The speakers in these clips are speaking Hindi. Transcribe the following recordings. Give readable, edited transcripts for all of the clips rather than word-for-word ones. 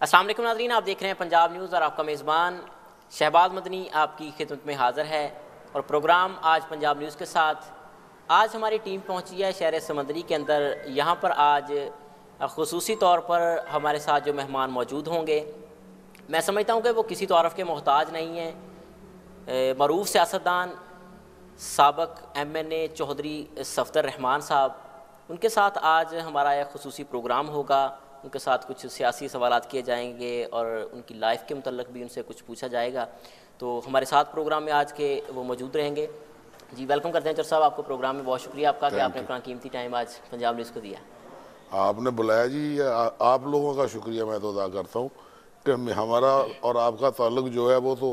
अस्सलाम वालेकुम नाज़रीन, आप देख रहे हैं पंजाब न्यूज़ और आपका मेज़बान शहबाज मदनी आपकी खिदमत में हाज़िर है और प्रोग्राम आज पंजाब न्यूज़ के साथ। आज हमारी टीम पहुंची है शहर समंदरी के अंदर। यहाँ पर आज ख़ुसूसी तौर पर हमारे साथ जो मेहमान मौजूद होंगे, मैं समझता हूँ कि वो किसी तारफ़ के मोहताज नहीं हैं। मरूफ़ सियासतदान साबक MNA चौधरी सफदर रहमान साहब, उनके साथ आज हमारा एक ख़ुसूसी प्रोग्राम होगा। उनके साथ कुछ सियासी सवालात किए जाएंगे और उनकी लाइफ के मुतल्लिक़ भी उनसे कुछ पूछा जाएगा। तो हमारे साथ प्रोग्राम में आज के वो मौजूद रहेंगे। जी, वेलकम करते हैं चौधरी साहब आपको प्रोग्राम में। बहुत शुक्रिया आपका कि आपने अपना कीमती टाइम आज पंजाब न्यूज़ को दिया। आपने बुलाया जी, आप लोगों का शुक्रिया मैं तो अदा करता हूँ कि हमारा और आपका ताल्लुक़ जो है वो तो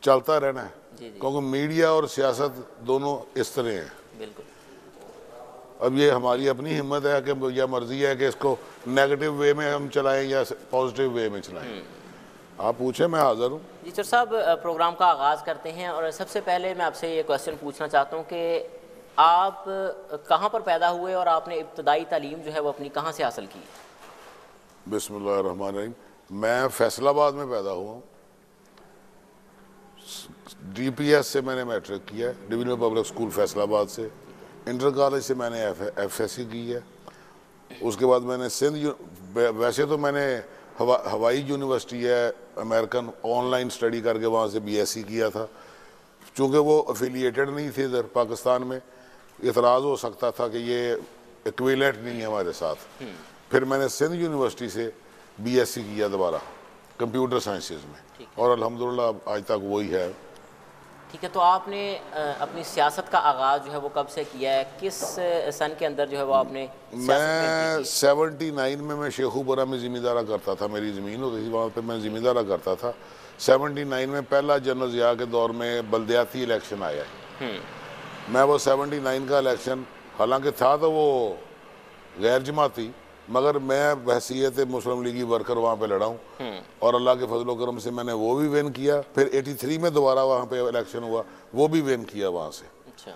चलता रहना है, क्योंकि मीडिया और सियासत दोनों इस तरह हैं। बिल्कुल। अब ये हमारी अपनी हिम्मत है कि या मर्जी है कि इसको नेगेटिव वे में हम चलाएं या पॉजिटिव वे में चलाएं। आप पूछें, मैं हाज़िर हूँ। जी चौधरी साहब, प्रोग्राम का आगाज़ करते हैं और सबसे पहले मैं आपसे ये क्वेश्चन पूछना चाहता हूँ कि आप कहाँ पर पैदा हुए और आपने इब्तदाई तालीम जो है वो अपनी कहाँ से हासिल की? बिस्मिल्लाहिर्रहमानिर्रहीम। मैं फैसलाबाद में पैदा हुआ हूँ। DPS से मैंने मैट्रिक किया है, डिविजनल पब्लिक स्कूल फैसलाबाद से। इंटर कॉलेज से मैंने FSC की है। उसके बाद मैंने वैसे तो मैंने हवाई यूनिवर्सिटी है अमेरिकन, ऑनलाइन स्टडी करके वहाँ से BSc किया था। चूँकि वो एफिलिएटेड नहीं थे इधर पाकिस्तान में, इतराज़ हो सकता था कि ये इक्विवेलेंट नहीं है हमारे साथ। फिर मैंने सिंध यूनिवर्सिटी से BSc किया दोबारा कंप्यूटर साइंसेज में, और अल्हम्दुलिल्लाह आज तक वही है। ठीक है, तो आपने अपनी सियासत का आगाज़ जो है वो कब से किया है? किस सन के अंदर जो है वो आपने? मैं 79 में मैं शेखुपुरा में ज़िम्मेदारा करता था। मेरी ज़मीन होती थी वहाँ पे, मैं ज़िम्मेदारा करता था। 79 में पहला जनरल ज़िया के दौर में बल्दियाती इलेक्शन आया। मैं वो 79 का इलेक्शन, हालांकि था तो वो गैर जमाती, मगर मैं बहसीयत मुस्लिम लीगी वर्कर वहाँ पे लड़ा हूँ और अल्लाह के फजल करम से मैंने वो भी विन किया। फिर 83 में दोबारा वहाँ पे इलेक्शन हुआ, वो भी विन किया वहाँ से। अच्छा।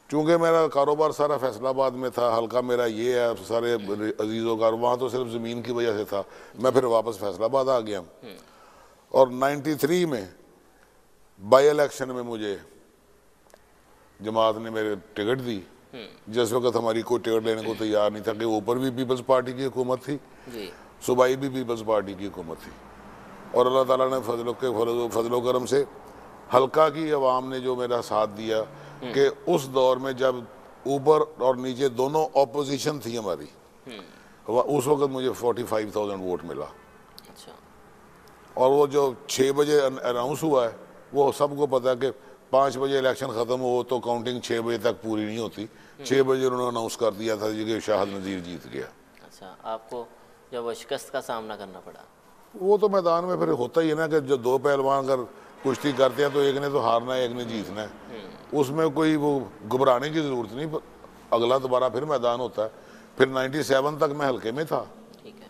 चूँकि मेरा कारोबार सारा फैसलाबाद में था, हल्का मेरा ये है, सारे अजीज़ों का वहाँ तो सिर्फ ज़मीन की वजह से था। मैं फिर वापस फैसलाबाद आ गया और 93 में बाई इलेक्शन में मुझे जमात ने मेरे टिकट दी। जिस वक्त हमारी कोई टिकट लेने को तैयार नहीं था, कि ऊपर भी पीपल्स पार्टी की हुकूमत थी, सूबाई भी पीपल्स पार्टी की हुकूमत थी, और अल्लाह ताला ने फजलो करम से हल्का की अवाम ने जो मेरा साथ दिया कि उस दौर में जब ऊपर और नीचे दोनों ऑपोजिशन थी हमारी, उस वक्त मुझे 45,000 वोट मिला। अच्छा। और वो जो 6 बजे अनाउंस हुआ है, वो सबको पता है कि 5 बजे इलेक्शन ख़त्म हो तो काउंटिंग 6 बजे तक पूरी नहीं होती। 6 बजे उन्होंने अनाउंस कर दिया था कि शाहद नज़ीर जीत गया। अच्छा, आपको जब वो शिकस्त का सामना करना पड़ा? वो तो मैदान में फिर होता ही है ना कि जो दो पहलवान अगर कुश्ती करते हैं तो एक ने तो हारना है, एक ने जीतना है। उसमें कोई वो घबराने की ज़रूरत नहीं, अगला दोबारा फिर मैदान होता है। फिर 97 तक मैं हल्के में था। ठीक है।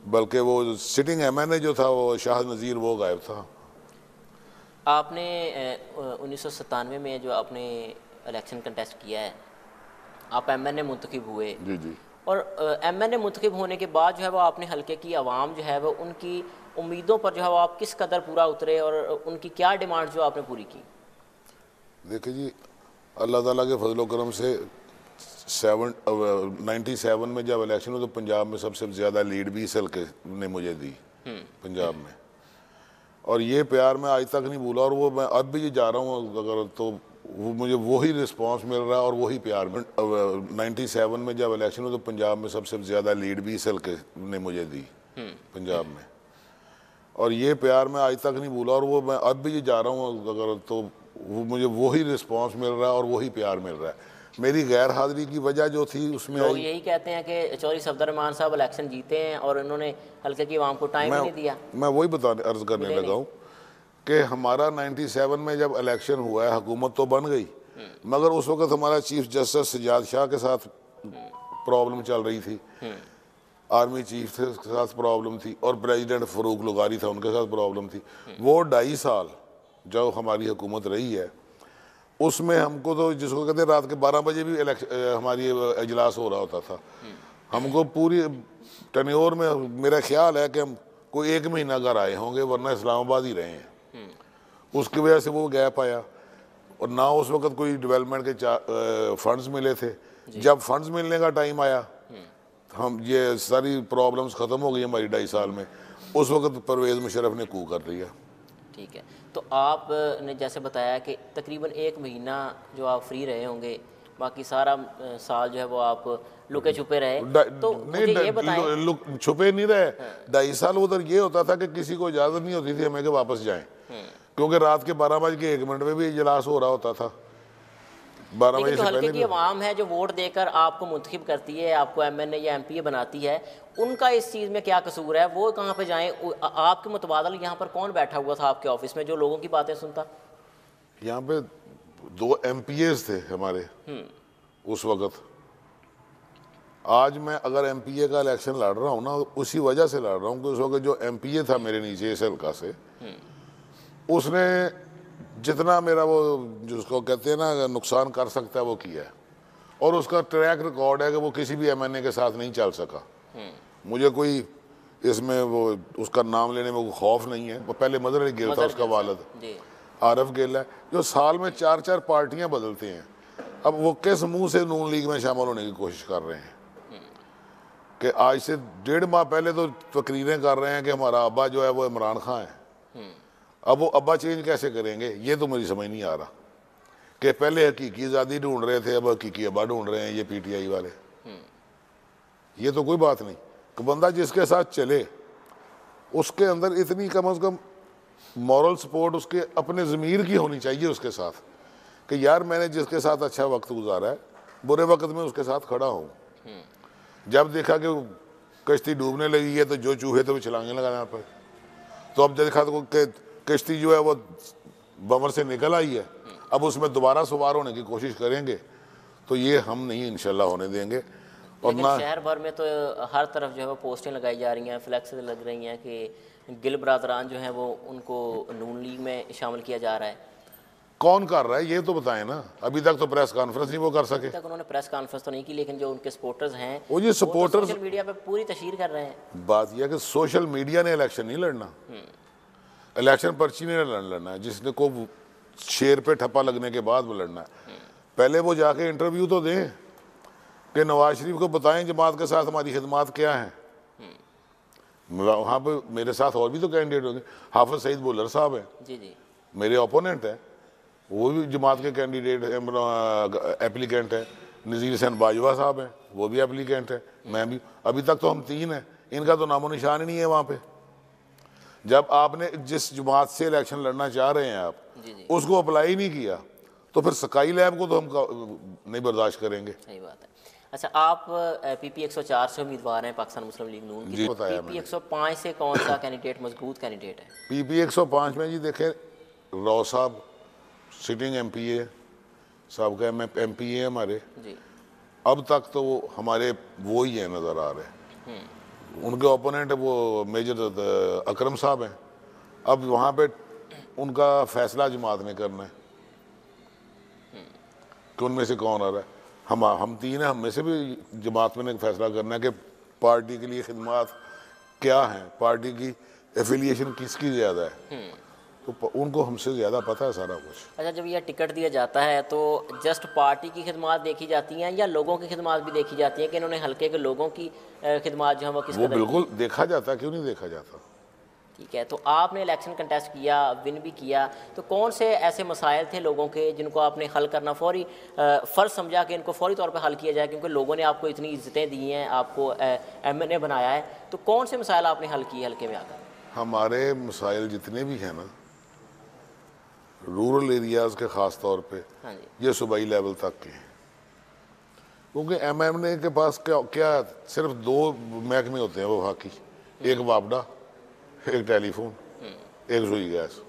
बल्कि वो सिटिंग MNA जो था वो शाहद नज़ीर, वो गायब था। आपने 1997 में जो आपने इलेक्शन कंटेस्ट किया है, आप MNA मुंतखब हुए। जी जी। और MNA मुंतखब होने के बाद जो है वो आपने हल्के की आवाम जो है वो उनकी उम्मीदों पर जो है वो आप किस कदर पूरा उतरे और उनकी क्या डिमांड जो आपने पूरी की? देखिए जी, अल्लाह ताला के फजलो करम से 97 में जब इलेक्शन हुआ तो पंजाब में सबसे ज़्यादा लीड भी इस हल्के ने मुझे दी पंजाब में, और ये प्यार मैं आज तक नहीं भूला। और वो मैं अब भी जा रहा हूँ अगर तो वो मुझे वही रिस्पांस मिल रहा है और वही प्यार। 97 में जब इलेक्शन हुआ तो पंजाब में सबसे ज़्यादा लीड भी इस हल्के ने मुझे दी पंजाब में, और ये प्यार मैं आज तक नहीं भूला। और वो मैं अब भी जा रहा हूँ अगर तो वो मुझे वही रिस्पांस मिल रहा है और वही प्यार मिल रहा है। मेरी गैर हाजिरी की वजह जो थी उसमें लोग यही कहते हैं कि चौधरी सफदर रहमान साहब इलेक्शन जीते हैं और इन्होंने हल्के की आवाम को टाइम नहीं दिया। मैं वही अर्ज करने लगा हूँ कि हमारा 97 में जब इलेक्शन हुआ है, हुकूमत तो बन गई, मगर उस वक्त हमारा चीफ जस्टिस सजाद शाह के साथ प्रॉब्लम चल रही थी, आर्मी चीफ के साथ प्रॉब्लम थी, और प्रेसिडेंट फ़रूक लुगारी था, उनके साथ प्रॉब्लम थी। वो 2.5 साल जो हमारी हुकूमत रही है उसमें हमको तो जिसको कहते हैं रात के 12 बजे भी हमारी इजलास हो रहा होता था। हमको पूरी टन्योर में मेरा ख्याल है कि हम कोई 1 महीना घर आए होंगे, वरना इस्लामाबाद ही रहे हैं। उसकी वजह से वो गैप आया, और ना उस वक्त कोई डेवलपमेंट के फंड्स मिले थे। जब फंड्स मिलने का टाइम आया, हम ये सारी प्रॉब्लम्स ख़त्म हो गई हमारी 2.5 साल में। उस वक्त परवेज़ मुशर्रफ ने कू कर लिया। ठीक है, तो आपने जैसे बताया कि तकरीबन 1 महीना जो आप फ्री रहे होंगे, बाकी सारा साल जो है वो आप लुके छुपे रहे। तो मुझे ये बताएं, छुपे नहीं रहे। 2.5 साल उधर ये होता था कि किसी को इजाज़त नहीं होती थी हमें कि वापस जाएं, क्योंकि रात के 12:01 में भी इजलास हो रहा होता था। 12 बजे लेकिन से जो हल्के पहले की आवाम है जो वोट देकर आपको मुंतखब करती है, आपको MNA या MPA बनाती है, उनका इस चीज़ में क्या कसूर है? वो कहाँ पे जाएं? आपके मुतबादल यहाँ पर कौन बैठा हुआ था आपके ऑफिस में जो लोगों की बातें सुनता? यहाँ पे 2 MPAs थे हमारे उस वक्त। आज मैं अगर MPA का इलेक्शन लड़ रहा हूँ ना, उसी वजह से लड़ रहा हूँ कि उस वक्त जो MPA था मेरे नीचे इस हल्का से, उसने जितना मेरा वो जिसको कहते हैं ना नुकसान कर सकता है वो किया है, और उसका ट्रैक रिकॉर्ड है कि वो किसी भी MNA के साथ नहीं चल सका। मुझे कोई इसमें वो उसका नाम लेने में कोई खौफ नहीं है। वो पहले मदर अली गिल था, उसका वालिद आरफ गिल है, जो साल में 4-4 पार्टियां बदलते हैं। अब वो किस मुंह से नून लीग में शामिल होने की कोशिश कर रहे हैं कि आज से 1.5 माह पहले तो तकरीरें कर रहे हैं कि हमारा अब्बा जो है वो इमरान खान है। अब वो अब्बा चेंज कैसे करेंगे, ये तो मुझे समझ नहीं आ रहा कि पहले हकीकी आज़ादी ढूंढ रहे थे, अब हकीकी अब्बा ढूंढ रहे हैं ये PTI वाले। ये तो कोई बात नहीं कि बंदा जिसके साथ चले उसके अंदर इतनी कम से कम मॉरल सपोर्ट उसके अपने ज़मीर की होनी चाहिए उसके साथ, कि यार मैंने जिसके साथ अच्छा वक्त गुजारा है, बुरे वक्त में उसके साथ खड़ा हूँ। जब देखा कि कश्ती डूबने लगी है तो जो चूहे थे वो छलांगे लगाना पर, तो अब देखा तो कश्ती जो है वो बवर से निकल आई है, अब उसमें दोबारा सवार होने की कोशिश करेंगे, तो ये हम नहीं इंशाल्लाह होने देंगे। और ना शहर भर में तो हर तरफ जो है वो पोस्टें लगाई जा रही हैं, फ्लैक्स लग रही हैं कि गिल बरादरान जो हैं वो उनको नून लीग में शामिल किया जा रहा है। कौन कर रहा है ये तो बताएं ना। अभी तक तो प्रेस कॉन्फ्रेंस नहीं वो कर सके। अभी तक उन्होंने प्रेस कॉन्फ्रेंस तो नहीं की, लेकिन जो उनके सपोर्टर्स हैं वो ये सपोर्टर्स सोशल मीडिया पे पूरी तशहीर कर रहे हैं। बात यह है कि सोशल मीडिया ने इलेक्शन नहीं लड़ना, इलेक्शन पर्ची ने लड़ना है, जिसने को शेर पे ठप्पा लगने के बाद वो लड़ना है। पहले वो जाके इंटरव्यू तो दें कि नवाज शरीफ को बताएं जमात के साथ हमारी खिदमात क्या है। वहाँ पे मेरे साथ और भी तो कैंडिडेट होंगे। हाफिज सईद बुल्लर साहब हैं, जी जी, मेरे ओपोनेंट हैं, वो भी जमात के कैंडिडेट एप्लीकेंट है। नज़ीर हुसैन बाजवा साहब हैं, वो भी एप्लीकेंट है, मैं भी। अभी तक तो हम 3 हैं, इनका तो नामो निशान ही नहीं है वहाँ पे। जब आपने जिस जमात से इलेक्शन लड़ना चाह रहे हैं आप उसको अप्लाई नहीं किया तो फिर स्काई लैब को तो हम नहीं बर्दाश्त करेंगे। सही बात है। अच्छा, आप PP 104 से उम्मीदवार हैं पाकिस्तान मुस्लिम लीग नून की। PP 105 से कौन सा कैंडिडेट मजबूत कैंडिडेट है? PP 105 में जी देखें, रॉ साहब सिटिंग MPA साहब का MPA है हमारे जी। अब तक तो वो हमारे वो ही है नज़र आ रहे हैं। उनके ओपोनेंट है वो मेजर अकरम साहब हैं। अब वहाँ पे उनका फैसला जमात ने करना है कि उनमें से कौन आ रहा है। हम 3 हैं, हम में से भी जमात में ने फैसला करना है कि पार्टी के लिए खिदमत क्या है, पार्टी की एफिलिएशन किसकी ज़्यादा है, तो उनको हमसे ज़्यादा पता है सारा कुछ। अच्छा, जब यह टिकट दिया जाता है तो जस्ट पार्टी की खिदमत देखी जाती हैं या लोगों की खिदमत भी देखी जाती है कि इन्होंने हल्के के लोगों की खिदमत जो है वो किस कदर? बिल्कुल देखा जाता है, क्यों नहीं देखा जाता। ठीक है, तो आपने इलेक्शन कंटेस्ट किया, विन भी किया, तो कौन से ऐसे मसाइल थे लोगों के जिनको आपने हल करना फौरी फ़र्ज समझा कि इनको फौरी तौर पे हल किया जाए, क्योंकि लोगों ने आपको इतनी इज्जतें दी हैं, आपको MNA बनाया है, तो कौन से मसाइल आपने हल किए हल्के में आकर? हमारे मसाइल जितने भी हैं ना रूरल एरियाज़ के ख़ास तौर पे, हाँ जी, ये सूबाई लेवल तक के हैं, क्योंकि MNA के पास क्या सिर्फ 2 महकमे होते हैं वो बाकी, एक वापडा, एक टेलीफोन, एक सुई गैस।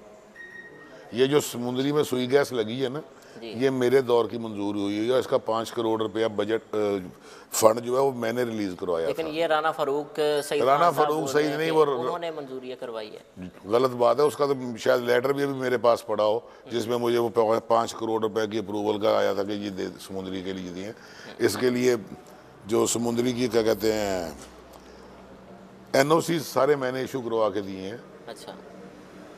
ये जो समुद्री में सुई गैस लगी है ना, ये मेरे दौर की मंजूर हुई है। इसका 5 करोड़ रुपया बजट फंड जो है वो मैंने रिलीज करवाया। लेकिन ये राना फारूक सईद नहीं, वो उन्होंने मंजूरी करवाई है। गलत बात है। उसका तो शायद लेटर भी अभी मेरे पास पड़ा हो जिसमें मुझे वो 5 करोड़ रुपए की अप्रूवल का आया था कि ये समुद्री के लिए दिए। इसके लिए जो समुद्री की क्या कहते हैं NOC सारे मैंने इशू करवा के दिए हैं। अच्छा।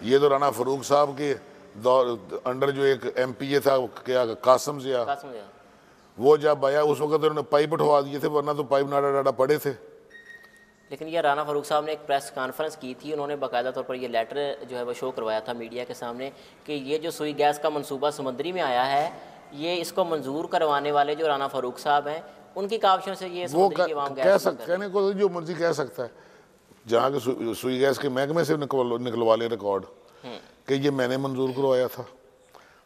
ये तो राना फरूक साहब के दौर अंडर जो एक MPA था क्या कासम जिया, कासिम भैया। वो जब आया उस वक्त उन्होंने पाइप उठवा दिए थे, वरना तो पाइप नाड़ा डाड़ा पड़े थे। लेकिन ये राना फारूक साहब ने एक प्रेस कॉन्फ्रेंस की थी, उन्होंने बाकायदा तौर पर ये लेटर जो है वो शो करवाया था मीडिया के सामने कि ये जो सुई गैस का मंसूबा समंदरी में आया है, ये इसको मंजूर करवाने वाले जो राना फारूक साहब हैं उनकी काविशों से ये वो समुद्री की आवाम कह गैस सकते, कहने को जो मर्जी कह सकता है, जहाँ के सुई गैस के महकमे से निकलवा ले रिकॉर्ड कि ये मैंने मंजूर करवाया था।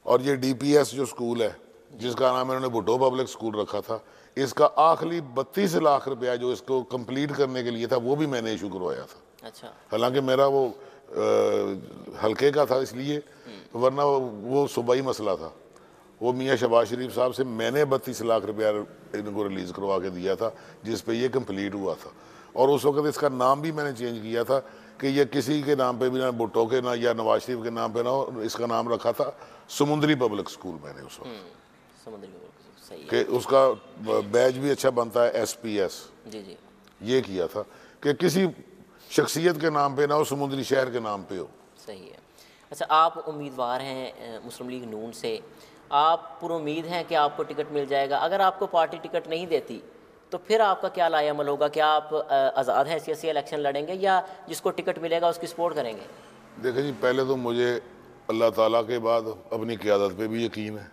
और ये DPS जो स्कूल है जिसका नाम इन्होंने भुट्टो पब्लिक स्कूल रखा था, इसका आखिरी 32 लाख रुपया जो इसको कंप्लीट करने के लिए था वो भी मैंने इशू करवाया था। अच्छा। हालांकि मेरा वो हल्के का था इसलिए, वरना वो सूबाई मसला था। वो मियाँ शहबाज शरीफ साहब से मैंने 32 लाख रुपया इनको रिलीज़ करवा के दिया था जिस पे ये कंप्लीट हुआ था। और उस वक्त इसका नाम भी मैंने चेंज किया था कि ये किसी के नाम पे भी ना, भुट्टो के ना या नवाज शरीफ के नाम पे ना हो, इसका नाम रखा था समुद्री पब्लिक स्कूल मैंने उस वक्त। समुद्री सही है कि उसका बैच भी अच्छा बनता है SPS। जी जी। ये किया था कि किसी शख्सियत के नाम पे ना हो, समुद्री शहर के नाम पे हो। सही है। अच्छा, आप उम्मीदवार हैं मुस्लिम लीग नून से, आप पुरुम्मीद हैं कि आपको टिकट मिल जाएगा। अगर आपको पार्टी टिकट नहीं देती तो फिर आपका क्या लाएअमल होगा? क्या आप आज़ाद हैसियत से इलेक्शन लड़ेंगे या जिसको टिकट मिलेगा उसकी सपोर्ट करेंगे? देखिए जी, पहले तो मुझे अल्लाह ताला के बाद अपनी क़यादत पे भी यकीन है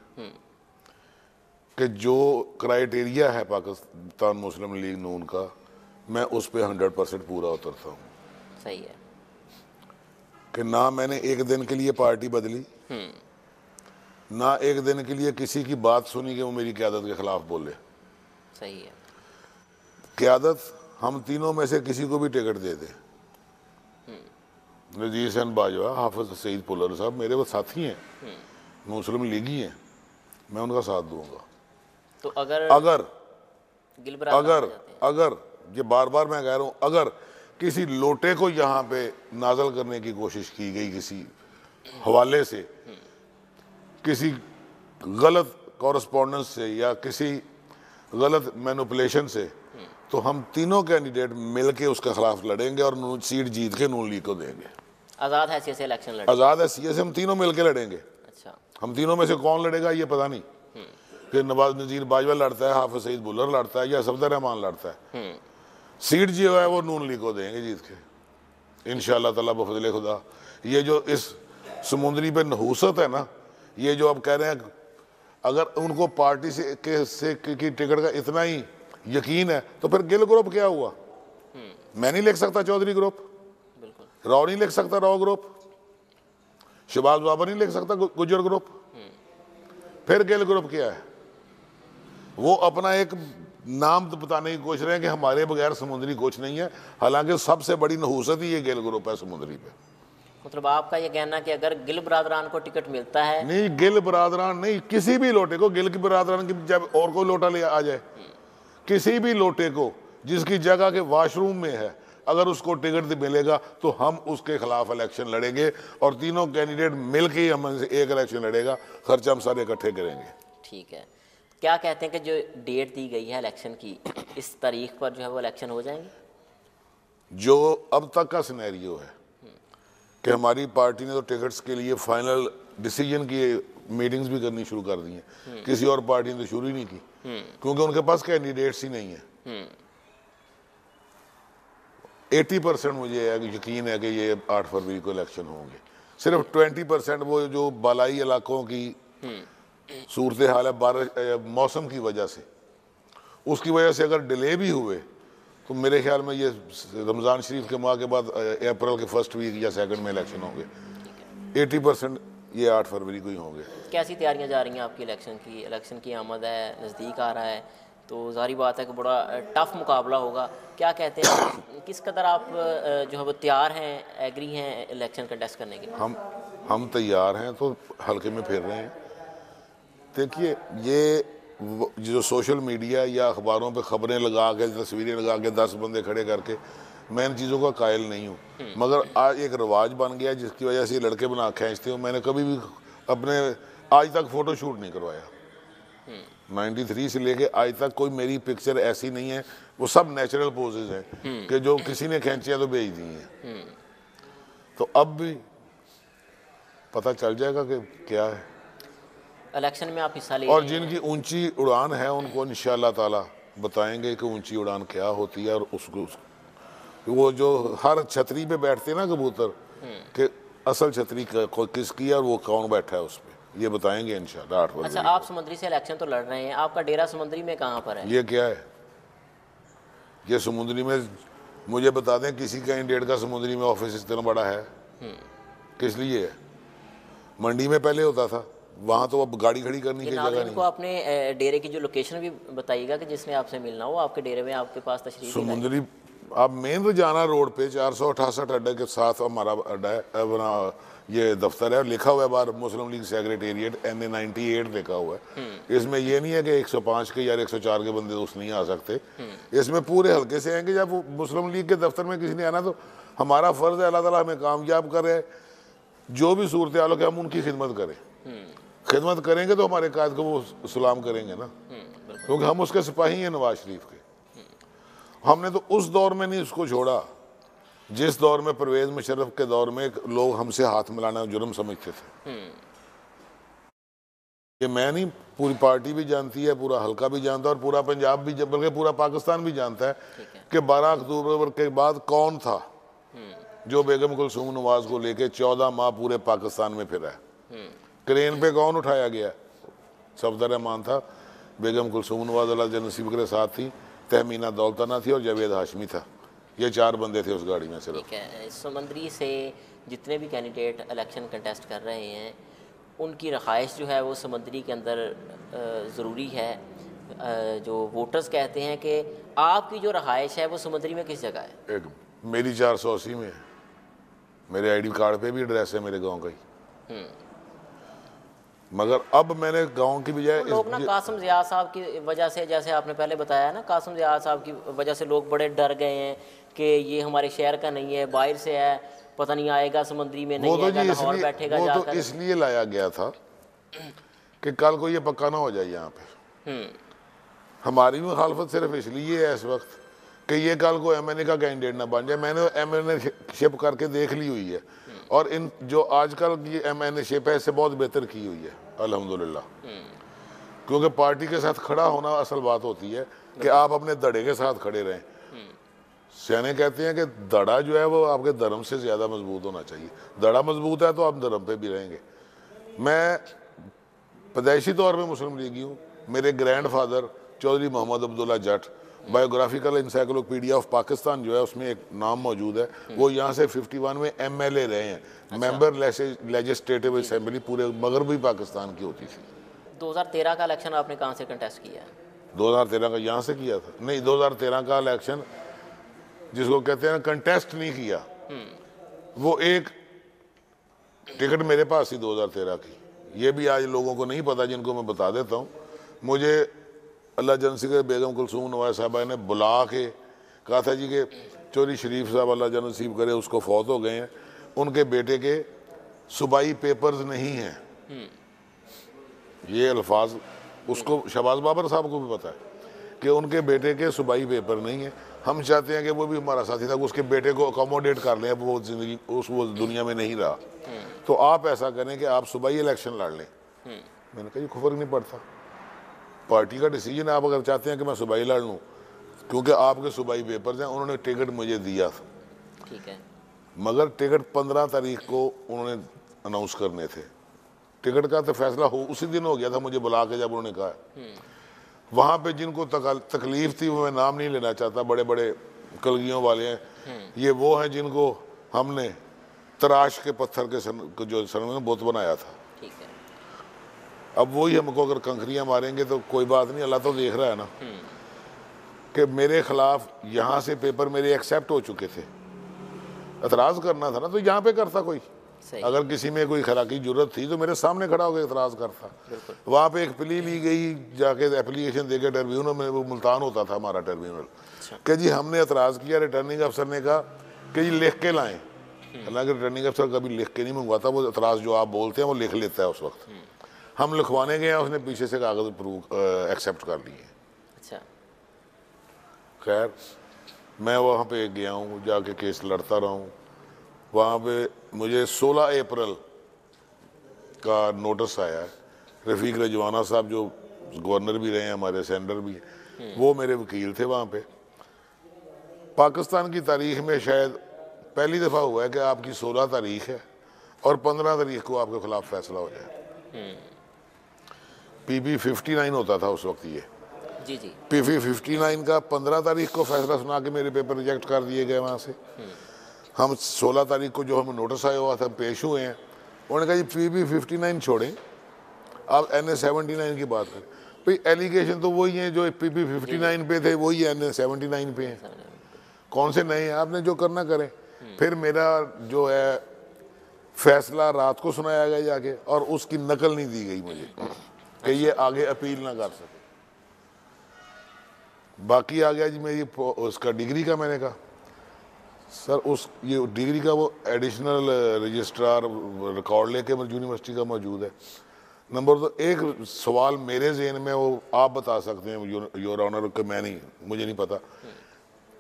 कि जो क्राइटेरिया है पाकिस्तान मुस्लिम लीग नून का, मैं उस पर 100% पूरा उतरता हूँ। सही है कि ना मैंने एक दिन के लिए पार्टी बदली, ना एक दिन के लिए किसी की बात सुनी कि वो मेरी क़यादत के ख़िलाफ़ बोले। सही है। क़यादत हम तीनों में से किसी को भी टिकट दे दे, नज़ीर हुसैन बाजवा, हाफिज़ सईद पुलर साहब मेरे वो साथी हैं, मुस्लिम लीगी हैं, मैं उनका साथ दूंगा। तो अगर अगर ये बार बार मैं कह रहा हूँ, अगर किसी लोटे को यहाँ पे नाजल करने की कोशिश की गई किसी हवाले से, किसी गलत कॉरस्पॉन्डेंस से या किसी गलत मैनिपुलेशन से, तो हम तीनों कैंडिडेट मिलके उसके खिलाफ लड़ेंगे और सीट जीत के नून लीग को देंगे। आज़ाद हैसियत से इलेक्शन लड़ेंगे? आज़ाद हैसियत से हम तीनों मिलके लड़ेंगे। अच्छा। हम तीनों में से कौन लड़ेगा ये पता नहीं, कि नज़ीर बाजवा लड़ता है, हाफिज़ सईद बुल्लर लड़ता है या सफदर रहमान लड़ता है। सीट जो है वो नून लीग को देंगे जीत के इंशाअल्लाह ताला बफज़ल खुदा। ये जो इस समुद्री पे नहूसत है ना, ये जो आप कह रहे हैं, अगर उनको पार्टी से की टिकट का इतना ही यकीन है तो फिर गिल ग्रुप क्या हुआ? मैं नहीं लिख सकता चौधरी ग्रुप, राव नहीं लिख सकता राव ग्रुप, शहबाज बाबा नहीं लिख सकता गुजर ग्रुप, फिर गिल ग्रुप क्या है? वो अपना एक नाम तो बताने की कोशिश रहे हैं कि हमारे बगैर समुद्री कुछ नहीं है, हालांकि सबसे बड़ी नहूसत ही ये गिल ग्रुप है समुद्री पे। मतलब आपका ये कहना कि अगर गिल बरादरान को टिकट मिलता है? नहीं, गिल बरादरान नहीं, किसी भी लोटे को, गिल की बरादरान की जब और कोई लोटा ले आ जाए, किसी भी लोटे को जिसकी जगह के वॉशरूम में है, अगर उसको टिकट मिलेगा तो हम उसके खिलाफ इलेक्शन लड़ेंगे और तीनों कैंडिडेट मिलकर ही हम एक इलेक्शन लड़ेगा, खर्चा हम सारे इकट्ठे करेंगे। ठीक है। क्या कहते हैं कि जो डेट दी गई है इलेक्शन की, इस तारीख पर जो है वो इलेक्शन हो जाएंगे? जो अब तक का सिनेरियो है कि हमारी पार्टी ने तो टिकट्स के लिए फाइनल डिसीजन की मीटिंग्स भी करनी शुरू कर दी हैं, किसी और पार्टी ने तो शुरू ही नहीं की, क्योंकि उनके पास कैंडिडेट्स ही नहीं है। 80% मुझे यकीन है कि ये 8 फरवरी को इलेक्शन होंगे। सिर्फ 20% वो जो बालाई इलाकों की सूरत हाल है बारिश मौसम की वजह से, उसकी वजह से अगर डिले भी हुए तो मेरे ख्याल में ये रमज़ान शरीफ के माह के बाद अप्रैल के फर्स्ट वीक या सेकंड में इलेक्शन होंगे। 80% ये 8 फरवरी को ही होंगे। कैसी तैयारियां जा रही हैं आपकी इलेक्शन की? इलेक्शन की आमद है, नज़दीक आ रहा है, तो जारी बात है कि बड़ा टफ मुकाबला होगा। क्या कहते हैं, किस कदर आप जो है वो तैयार हैं, एग्री हैं इलेक्शन कंटेस्ट करने के? हम तैयार हैं, तो हल्के में फिर रहे हैं। देखिए, ये जो सोशल मीडिया या अखबारों पे खबरें लगा के, तस्वीरें लगा के 10 बंदे खड़े करके, मैं इन चीज़ों का कायल नहीं हूँ, मगर आज एक रिवाज बन गया जिसकी वजह से लड़के बना खींचते हो। मैंने कभी भी अपने आज तक फ़ोटो शूट नहीं करवाया, 93 से लेके आज तक कोई मेरी पिक्चर ऐसी नहीं है, वो सब नेचुरल पोजेज हैं कि जो किसी ने खींचिया तो भेज दी हैं। तो अब भी पता चल जाएगा कि क्या है। इलेक्शन में आप हिस्सा ले और रहे हैं। जिनकी ऊंची उड़ान है उनको इंशाअल्लाह ताला बताएंगे कि ऊंची उड़ान क्या होती है, और उसको वो जो हर छतरी पे बैठते हैं ना कबूतर, कि असल छतरी किसकी है और वो कौन बैठा है उस पर, ये बताएंगे इंशाअल्लाह 8 बजे। अच्छा, आप समुद्री से इलेक्शन तो लड़ रहे हैं, आपका डेरा समुद्री में कहाँ पर है? ये क्या है? ये समुद्री में मुझे बता दें किसी कैंडिडेट का समुद्री में ऑफिस इतना बड़ा है? किस लिए है? मंडी में पहले होता था, वहाँ तो अब गाड़ी खड़ी करने की जगह नहीं। को अपने डेरे की जो लोकेशन भी बताइएगा कि जिसने आपसे मिलना हो आपके डेरे में आपके पास तशरीफ समुद्री आप मेन रोजाना रोड पे 468 अड्डे के साथ हमारा अड्डा है, अपना ये दफ्तर है, लिखा हुआ है बाहर मुस्लिम लीग सेक्रेटेरिएट NA 98 लिखा हुआ है। इसमें ये नहीं है कि 105 के या 104 के बंदे उस नहीं आ सकते, इसमें पूरे हल्के से आएंगे। जब मुस्लिम लीग के दफ्तर में किसी ने आना तो हमारा फर्ज है, अल्लाह ताला हमें कामयाब करे, जो भी सूरत हाल हो कि हम उनकी खिदमत करें। खिदमत करेंगे तो हमारे कायद को वो सलाम करेंगे ना, क्योंकि हम उसके सिपाही हैं नवाज शरीफ के। हमने तो उस दौर में नहीं उसको छोड़ा जिस दौर में परवेज मुशर्रफ के दौर में लोग हमसे हाथ मिलाना जुर्म समझते थे। ये मैं नहीं, पूरी पार्टी भी जानती है, पूरा हल्का भी जानता है, और पूरा पंजाब भी, बल्कि पूरा पाकिस्तान भी जानता है कि 12 अक्टूबर के बाद कौन था जो बेगम कुलसूम नवाज को लेके 14 माह पूरे पाकिस्तान में फिरा है। क्रेन पे कौन उठाया गया? सफदर रहमान था, बेगम कुलसूम नवाज अल्लाह जन्नत के साथ थी, तहमीना दौलताना थी और जावेद हाशमी था। ये 4 बंदे थे उस गाड़ी में सिर्फ। ठीक है, समुद्री से जितने भी कैंडिडेट इलेक्शन कंटेस्ट कर रहे हैं उनकी रहाइश जो है वो समुद्री के अंदर ज़रूरी है। जो वोटर्स कहते हैं कि आपकी जो रहाइश है वो समुद्री में किस जगह है? एक मेरी 480 में है, मेरे ID कार्ड पे भी एड्रेस है मेरे गांव का ही। मगर अब मैंने गांव की बजाय लोग ना कासिम ज़िया साहब की वजह से, जैसे आपने पहले बताया ना, कासिम ज़िया साहब की वजह से लोग बड़े डर गए हैं कि ये हमारे शहर का नहीं है, बाहर से है, पता नहीं आएगा समुद्री में नहीं आएगा, लाहौर बैठेगा वो जाकर। तो इसलिए लाया गया था कि कल को ये पक्का ना हो जाए यहाँ पे। हमारी मुखालफत सिर्फ इसलिए है इस वक्त कि ये कल को MNA का कैंडिडेट ना बन जाए। मैंने MNA शिप करके देख ली हुई है, और इन जो आजकल की MNA शिप है इससे बहुत बेहतर की हुई है अल्हम्दुलिल्लाह। क्योंकि पार्टी के साथ खड़ा होना असल बात होती है कि आप अपने दड़े के साथ खड़े रहें। सियाने कहते हैं कि दड़ा जो है वो आपके धर्म से ज़्यादा मजबूत होना चाहिए। दड़ा मजबूत है तो आप धर्म पे भी रहेंगे। मैं पैदाइशी तौर पे मुस्लिम लीगी हूँ। मेरे grandfather Chaudhry Mohammad Abdullah Jat, biographical encyclopedia of Pakistan जो है उसमें एक नाम मौजूद है, वो यहाँ से 51 में MLA रहे हैं। मेंबर लेजिस्लेटिव असेंबली पूरे मगरबी पाकिस्तान की होती थी। 2013 का इलेक्शन आपने कहाँ से कंटेस्ट किया है? 2013 का यहाँ से किया था? नहीं, 2013 का इलेक्शन जिसको कहते हैं कंटेस्ट नहीं किया, वो एक टिकट मेरे पास थी 2013 की। ये भी आज लोगों को नहीं पता, जिनको मैं बता देता हूँ। मुझे अल्लाह जन्नत के बेगम कुलसूम नवाज साहबा ने बुला के कहा था जी कि चौधरी शरीफ साहब अल्लाह जन्नत नसीब करे उसको फौत हो गए हैं, उनके बेटे के सूबाई पेपर्स नहीं हैं। ये अल्फाज उसको शहबाज बाबर साहब को भी पता है कि उनके बेटे के सूबाई पेपर नहीं है। हम चाहते हैं कि वो भी हमारा साथी था, उसके बेटे को अकोमोडेट कर लें। वो जिंदगी वो दुनिया में नहीं रहा, तो आप ऐसा करें कि आप सूबाई इलेक्शन लड़ लें। मैंने कहा ये फर्क नहीं पड़ता, पार्टी का डिसीजन है। आप अगर चाहते हैं कि मैं सूबाई लड़ लूँ, क्योंकि आपके सूबाई पेपर्स हैं, उन्होंने टिकट मुझे दिया था। ठीक है, मगर टिकट 15 तारीख को उन्होंने अनाउंस करने थे। टिकट का तो फैसला हो उसी दिन हो गया था, मुझे बुला के जब उन्होंने कहा। वहाँ पे जिनको तकलीफ थी वो मैं नाम नहीं लेना चाहता, बड़े बड़े कलगियों वाले हैं। ये वो हैं जिनको हमने तराश के पत्थर के जो सर में बुत बनाया था। ठीक है, अब वही हमको अगर कंकरियाँ मारेंगे तो कोई बात नहीं, अल्लाह तो देख रहा है ना कि मेरे खिलाफ यहाँ से पेपर मेरे एक्सेप्ट हो चुके थे। एतराज़ करना था ना तो यहाँ पे करता कोई। अगर किसी में कोई खराकी जरूरत थी तो मेरे सामने खड़ा होकर एतराज़ करता। वहाँ पे एक प्ली ली गई, जाके एप्लीकेशन देके ट्रिब्यूनल में, वो मुल्तान होता था हमारा ट्रिब्यूनल, कि जी हमने एतराज़ किया। रिटर्निंग अफसर ने कहा कि जी लिख के लाएँ। हालांकि रिटर्निंग अफसर कभी लिख के नहीं मंगवाता, वो एतराज़ जो आप बोलते हैं वो लिख लेता है उस वक्त। हम लिखवाने गए, उसने पीछे से कागज अप्रूव एक्सेप्ट कर लिए। अच्छा। खैर मैं वहाँ पे गया हूँ, जाके केस लड़ता रहा हूँ। वहाँ पे मुझे 16 अप्रैल का नोटिस आया है। रफ़ीक रजवाना साहब जो गवर्नर भी रहे हैं, हमारे सेंटर भी हैं, वो मेरे वकील थे वहाँ पे। पाकिस्तान की तारीख में शायद पहली दफ़ा हुआ है कि आपकी 16 तारीख है और 15 तारीख को आपके खिलाफ फैसला हो जाए। PB 59 होता था उस वक्त। ये जी जी। PB 59 का 15 तारीख को फैसला सुना के मेरे पेपर रिजेक्ट कर दिए गए वहाँ से। हम 16 तारीख को जो हमें नोटिस आया हुआ था पेश हुए हैं। उन्होंने कहा जी PB 59 छोड़ें, आप NA 79 की बात करें। भाई एलिगेशन तो वही है जो PB 59 पे थे, वही NA 79 पे हैं। कौन से नए हैं? आपने जो करना करें। फिर मेरा जो है फैसला रात को सुनाया गया जाके, और उसकी नकल नहीं दी गई मुझे कि ये आगे अपील ना कर सके। बाकी आ गया जी मेरी उसका डिग्री का। मैंने कहा सर उस ये डिग्री का वो एडिशनल रजिस्ट्रार रिकॉर्ड लेके यूनिवर्सिटी का मौजूद है। नंबर तो एक सवाल मेरे जहन में, वो आप बता सकते हैं योर ऑनर कि मैं नहीं, मुझे नहीं पता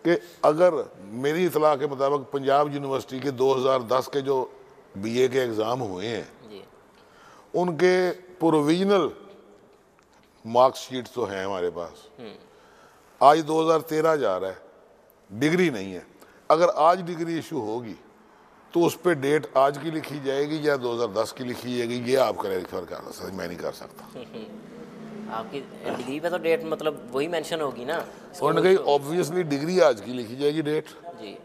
कि अगर मेरी इतला के मुताबिक पंजाब यूनिवर्सिटी के 2010 के जो BA के एग्ज़ाम हुए हैं जी। उनके प्रोविजनल मार्कशीट तो हैं हमारे पास। आज 2013 जा रहा है, डिग्री नहीं है। अगर आज डिग्री इशू होगी तो उस पर डेट आज की लिखी जाएगी या 2010 की लिखी जाएगी, ये आप क्लैरिफाई कर सकते, मैं नहीं कर सकता। आपकी डिग्री पे तो डेट मतलब वही मेंशन होगी ना। उन्होंने कही ऑब्वियसली डिग्री आज की लिखी जाएगी डेट, जी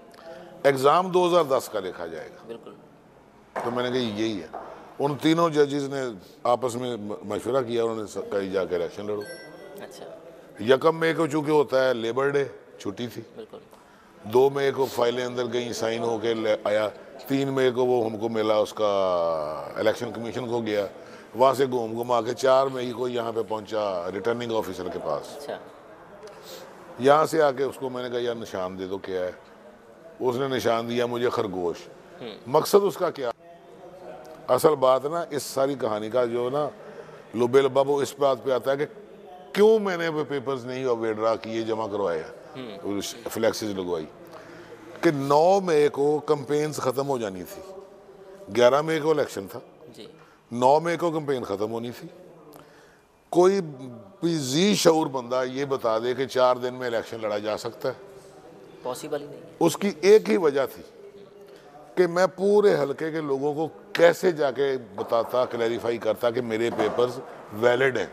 एग्ज़ाम 2010 का लिखा जाएगा। बिल्कुल। तो मैंने कही यही है। उन तीनों जजेस ने आपस में मशवरा किया, उन्होंने कही जाकर इलेक्शन लड़ो। अच्छा। 1 मई को चूँकि होता है लेबर डे, छुट्टी थी। बिल्कुल। 2 मई को फाइलें अंदर गई, साइन होके आया। 3 मई को वो हमको मिला, उसका इलेक्शन कमीशन को गया, वहाँ से घूम घुमा के 4 मई को यहाँ पे पहुँचा रिटर्निंग ऑफिसर के पास। अच्छा। यहाँ से आके उसको मैंने कहा यार निशान दे दो, क्या है? उसने निशान दिया मुझे खरगोश। मकसद उसका क्या? असल बात ना इस सारी कहानी का जो ना लुबे लब्बा वो इस बात पे आता है कि क्यों मैंने वो पेपर्स नहीं विड्रॉ किए, जमा करवाया, फ्लैक्सेस लगवाई कि 9 मई को कंपेन्स ख़त्म हो जानी थी। 11 मई को इलेक्शन था जी। 9 मई को कंपेन ख़त्म होनी थी। कोई भी जी शऊर बंदा ये बता दे कि 4 दिन में इलेक्शन लड़ा जा सकता है, पॉसिबल ही नहीं है। उसकी एक ही वजह थी कि मैं पूरे हलके के लोगों को कैसे जाके बताता, क्लैरिफाई करता कि मेरे पेपर्स वैलिड हैं।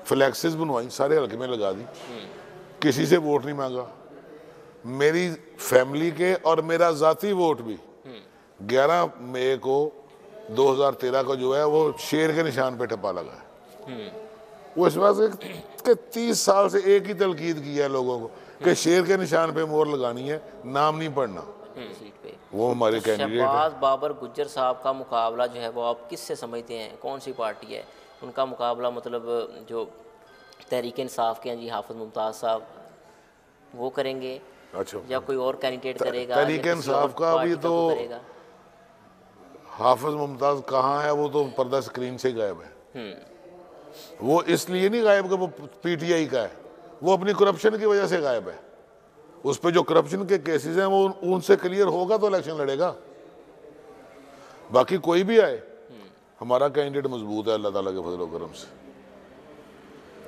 फ्लैक्सेस बनवाई, सारे हलके में लगा दी, किसी से वोट नहीं मांगा। मेरी फैमिली के और मेरा ज़ाती वोट भी 11 मई को 2013 को जो है वो शेर के निशान पे ठप्पा लगा है। वो इस बात से कि 30 साल से एक ही तलकीद किया है लोगों को कि शेर के निशान पे मोहर लगानी है, नाम नहीं पढ़ना। सीट पे वो हमारे कैंडिडेट शहबाज बाबर गुज्जर साहब का मुकाबला जो है वो आप किससे समझते हैं? कौन सी पार्टी है उनका मुकाबला? मतलब जो तहरीक इंसाफ के हैं जी हाफिज मुमताज़ साहब, वो करेंगे अच्छा या कोई और कैंडिडेट करेगा? तहरीक या किसी इंसाफ और का भी पार्टी तो कोई करेगा? हाफिज मुमताज़ कहाँ है? वो तो पर्दा स्क्रीन से गायब है। वो इसलिए नहीं गायब कि वो PTI का है, वो अपनी करप्शन की वजह से गायब है। उस पर जो करप्शन के केसेस हैं वो उनसे क्लियर होगा तो इलेक्शन लड़ेगा। बाकी कोई भी आए, हमारा कैंडिडेट मजबूत है अल्लाह ताला के फजल व करम से।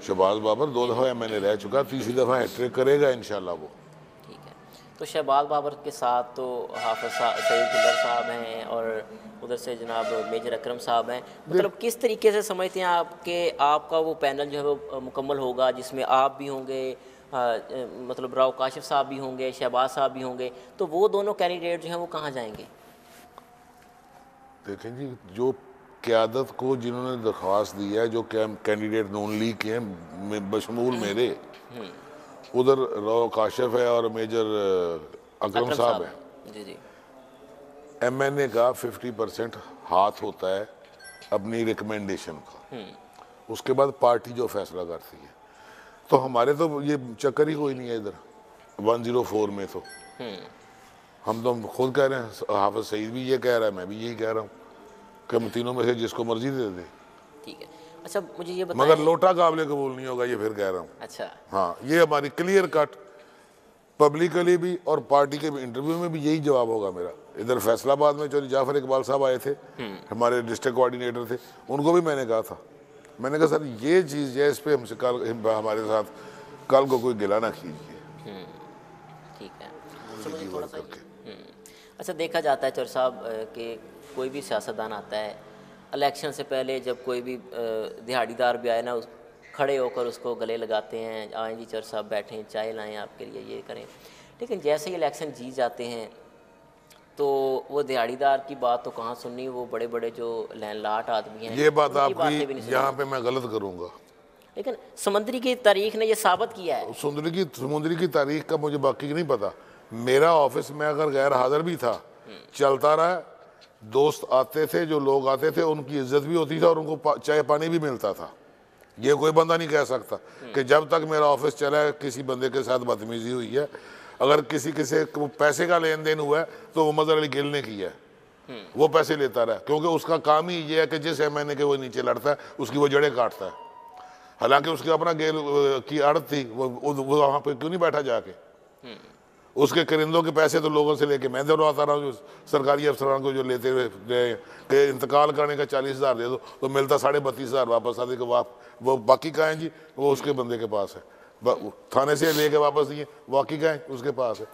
शहबाज बाबर 2 दफ़ा MNA रह चुका, तीसरी दफ़ा हैट्रिक करेगा इंशाल्लाह वो। ठीक है। तो शहबाज बाबर के साथ तो हाफिज सईद गुलर साहब हैं और उधर से जनाब मेजर अकरम साहब हैं। मतलब किस तरीके से समझते हैं आप कि आपका वो पैनल जो है वो मुकम्मल होगा जिसमें आप भी होंगे, मतलब राव काशिफ साहब भी होंगे, शहबाज साहब भी होंगे, तो वो दोनों कैंडिडेट जो हैं वो कहाँ जाएंगे? देखें जी, जो क़यादत को जिन्होंने दरख्वास्त दी है, जो कैंडिडेट नॉन लीग के हैं बशमूल मेरे, उधर राव काशिफ है और मेजर अकरम साहब है। जी जी। MNA का 50% हाथ होता है अपनी रिकमेंडेशन का, उसके बाद पार्टी जो फैसला करती है। तो हमारे तो ये चक्कर ही कोई नहीं है इधर 104 में। तो हम तो खुद कह रहे हैं, हाफिज सईद भी ये कह रहा है, मैं भी यही कह रहा हूँ कि हम तीनों में से जिसको मर्जी दे दे। ठीक है। अच्छा मुझे ये बताएं, मगर लोटा काबिल कबूल नहीं होगा, ये फिर कह रहा हूँ। अच्छा हाँ, ये हमारी क्लियर कट पब्लिकली भी और पार्टी के भी इंटरव्यू में भी यही जवाब होगा मेरा। इधर फैसलाबाद में चौधरी जाफर इकबाल साहब आए थे, हमारे डिस्ट्रिक्ट कोऑर्डिनेटर थे, उनको भी मैंने कहा था, मैंने कहा सर ये चीज़ है, इस पे हमसे कल हमारे साथ कल को कोई गिला ना कीजिए। ठीक है। अच्छा मुझे थोड़ा सा अच्छा देखा जाता है चौधरी साहब कि कोई भी सियासतदान आता है इलेक्शन से पहले, जब कोई भी दिहाड़ीदार भी आए ना, खड़े होकर उसको गले लगाते हैं, आए जी चौधरी साहब बैठें, चाय लाएं आपके लिए, ये करें। लेकिन जैसे ही इलेक्शन जीत जाते हैं तो वो दिहाड़ीदार की बात तो कहाँ सुननी, वो बड़े बड़े जो लैंडलॉर्ड आदमी हैं, ये बात उनकी बातें भी आपकी नहीं यहाँ सुननी। पे मैं गलत करूँगा। लेकिन समुद्री की तारीख ने ये साबित किया है। समुद्री की तारीख का मुझे बाकी नहीं पता। मेरा ऑफिस में अगर गैर हाजिर भी था, चलता रहा, दोस्त आते थे, जो लोग आते थे उनकी इज्जत भी होती थी और उनको चाय पानी भी मिलता था। ये कोई बंदा नहीं कह सकता कि जब तक मेरा ऑफिस चला है किसी बंदे के साथ बदतमीजी हुई है। अगर किसी पैसे का लेन देन हुआ है तो वो मजहर अली गिल ने किया है, वो पैसे लेता रहा, क्योंकि उसका काम ही ये है कि जिस एमएनए के वो नीचे लड़ता है उसकी वो जड़ें काटता है। हालांकि उसके अपना गेल की आड़त थी, वो वहाँ पे क्यों नहीं बैठा जाके? उसके करिंदों के पैसे तो लोगों से लेके मैं दौड़ाता रहा हूँ, जो सरकारी अफसरान को जो लेते हुए कि इंतकाल करने का 40,000 दे दो तो मिलता 32,500 वापस आते कि वो बाकी कहाँ हैं जी? वो उसके बंदे के पास है, थाने से लेके वापस दिए, बाकी कहाँ हैं? उसके पास है।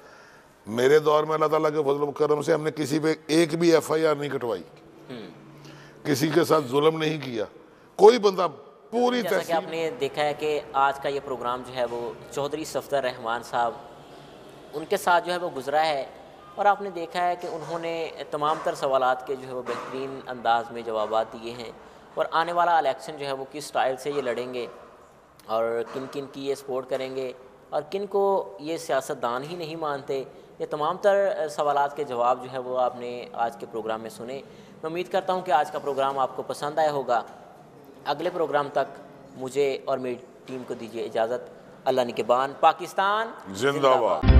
मेरे दौर में अल्लाह ताला के फजल करम से हमने किसी पे एक भी FIR नहीं कटवाई, किसी के साथ जुल्म नहीं किया, कोई बंदा पूरी जैसा कि आपने देखा है कि आज का ये प्रोग्राम जो है वो चौधरी सफदर रहमान साहब उनके साथ जो है वो गुजरा है, और आपने देखा है कि उन्होंने तमाम तर सवालात के जो है वो बेहतरीन अंदाज में जवाब दिए हैं, और आने वाला इलेक्शन जो है वो किस स्टाइल से ये लड़ेंगे और किन किन की ये सपोर्ट करेंगे और किन को ये सियासतदान ही नहीं मानते, ये तमाम तर सवालात के जवाब जो है वो आपने आज के प्रोग्राम में सुने। मैं उम्मीद करता हूँ कि आज का प्रोग्राम आपको पसंद आया होगा। अगले प्रोग्राम तक मुझे और मेरी टीम को दीजिए इजाज़त। अल्लाह निगहबान। पाकिस्तान जिंदाबाद।